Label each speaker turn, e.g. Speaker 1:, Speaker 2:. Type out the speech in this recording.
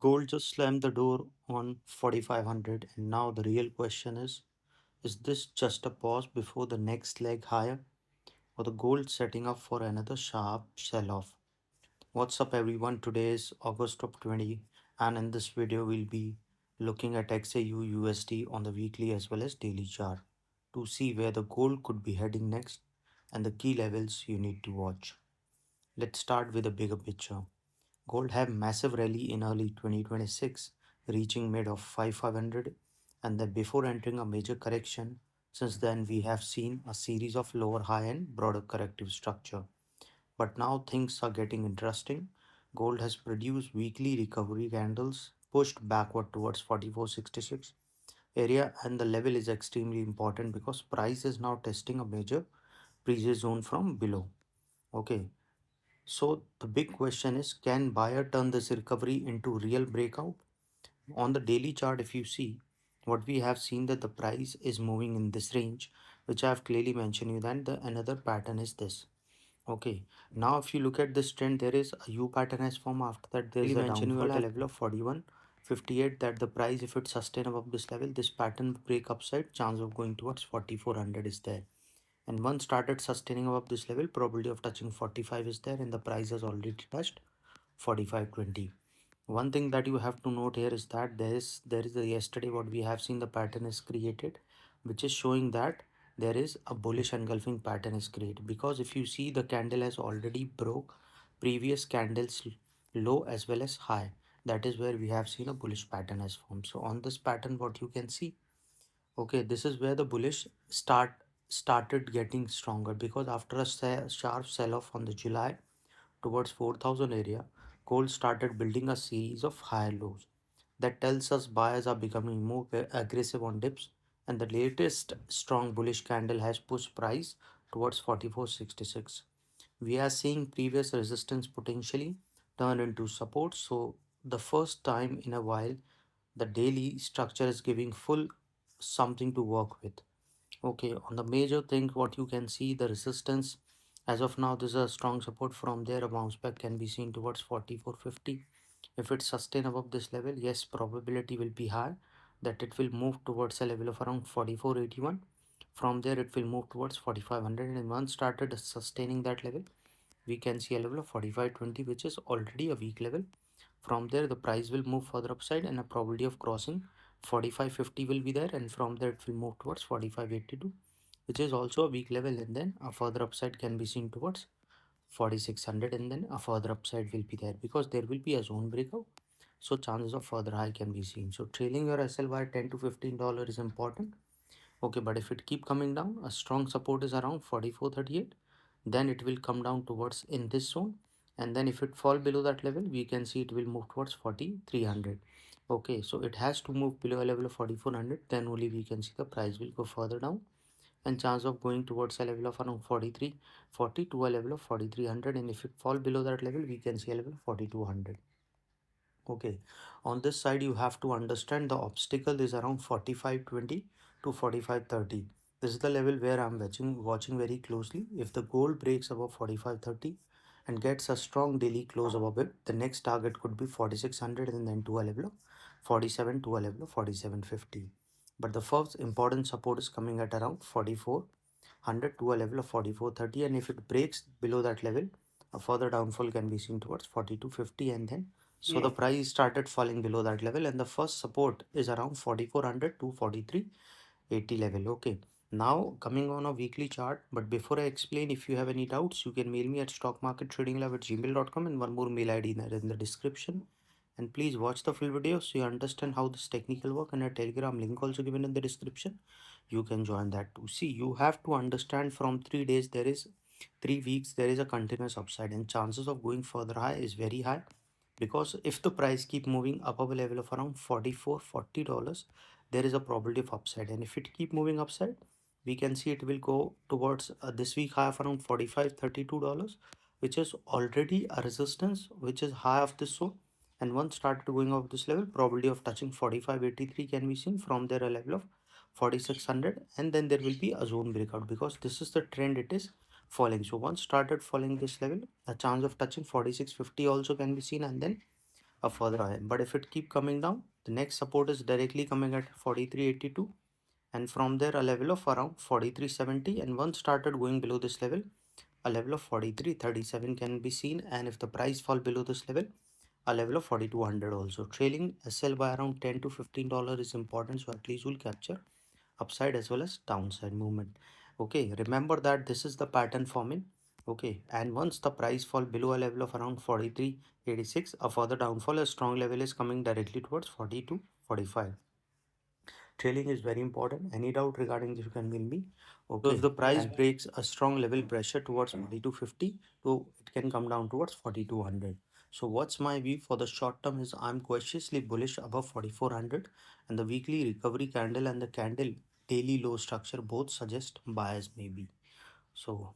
Speaker 1: Gold just slammed the door on 4500, and now the real question is this just a pause before the next leg higher, or the gold setting up for another sharp sell off? What's up, everyone? Today is August of 20, and in this video, we'll be looking at XAUUSD on the weekly as well as daily chart to see where the gold could be heading next and the key levels you need to watch. Let's start with a bigger picture. Gold had massive rally in early 2026, reaching mid of 5500, and then before entering a major correction. Since then, we have seen a series of lower high and broader corrective structure. But now things are getting interesting. Gold has produced weekly recovery candles, pushed backward towards 4466 area, and the level is extremely important because price is now testing a major previous zone from below. Okay, so the big question is, can buyer turn this recovery into real breakout? On the daily chart, if you see, what we have seen that the price is moving in this range, which I have clearly mentioned you that the another pattern is this. Okay, now if you look at this trend, there is a U pattern has formed. After that, there is a downfall at level of 4158, that the price, if it's sustained above this level, this pattern break upside, chance of going towards 4400 is there. And once started sustaining above this level, probability of touching 45 is there, and the price has already touched 4520. One thing that you have to note here is that there is a yesterday what we have seen, the pattern is created, which is showing that there is a bullish engulfing pattern is created, because if you see, the candle has already broke previous candles low as well as high. That is where we have seen a bullish pattern has formed. So on this pattern, what you can see, okay, this is where the bullish started getting stronger, because after a sharp sell off on the July towards 4000 area, gold started building a series of higher lows. That tells us buyers are becoming more aggressive on dips, and the latest strong bullish candle has pushed price towards 4466. We are seeing previous resistance potentially turn into support. So the first time in a while, the daily structure is giving full something to work with. Okay, on the major thing, what you can see, the resistance as of now, this is a strong support. From there, a bounce back can be seen towards 4450. If it's sustained above this level, yes, probability will be high that it will move towards a level of around 4481. From there, it will move towards 4500, and once started sustaining that level, we can see a level of 4520, which is already a weak level. From there, the price will move further upside, and a probability of crossing 4550 will be there, and from there it will move towards 4582, which is also a weak level, and then a further upside can be seen towards 4600, and then a further upside will be there because there will be a zone breakout, so chances of further high can be seen. So trailing your SLY 10 to $15 is important. Okay, but if it keep coming down, a strong support is around 4438, then it will come down towards in this zone, and then if it fall below that level, we can see it will move towards 4300. Okay, so it has to move below a level of 4400, then only we can see the price will go further down, and chance of going towards a level of around 4340 to a level of 4300, and if it fall below that level, we can see a level of 4200. Okay, on this side, you have to understand the obstacle is around 4520 to 4530. This is the level where I'm watching very closely. If the gold breaks above 4530 and gets a strong daily close above it, the next target could be 4600, and then to a level of 47 to a level of 4750. But the first important support is coming at around 4400 to a level of 4430, and if it breaks below that level, a further downfall can be seen towards 4250, and then so the price started falling below that level, and the first support is around 4400 to 4380 level. Okay, now coming on a weekly chart, but before I explain, if you have any doubts, you can mail me at stockmarkettradinglab@gmail.com, and one more mail ID there in the description. And please watch the full video so you understand how this technical work, and a telegram link also given in the description. You can join that too. See, you have to understand, from 3 days there is 3 weeks there is a continuous upside, and chances of going further high is very high, because if the price keep moving above a level of around $40, there is a probability of upside, and if it keep moving upside, we can see it will go towards this week high of around $45.32, which is already a resistance which is high of this zone, and once started going off this level, probability of touching 4583 can be seen. From there, a level of 4600, and then there will be a zone breakout, because this is the trend, it is falling. So once started falling this level, a chance of touching 4650 also can be seen, and then a further high. But if it keep coming down, the next support is directly coming at 43.82, and from there a level of around 43.70, and once started going below this level, a level of 43.37 can be seen, and if the price fall below this level, a level of 4200 also. Trailing SL by around $10 to $15 is important, so at least we'll capture upside as well as downside movement. Okay, remember that this is the pattern forming. Okay, and once the price fall below a level of around 43.86, a further downfall, a strong level is coming directly towards 40 to 45. Trailing is very important. Any doubt regarding this, you can mail me. Okay. So if the price breaks a strong level pressure towards 4250, so it can come down towards 4200. So what's my view for the short term is I'm cautiously bullish above 4400, and the weekly recovery candle and the candle daily low structure both suggest buyers maybe. So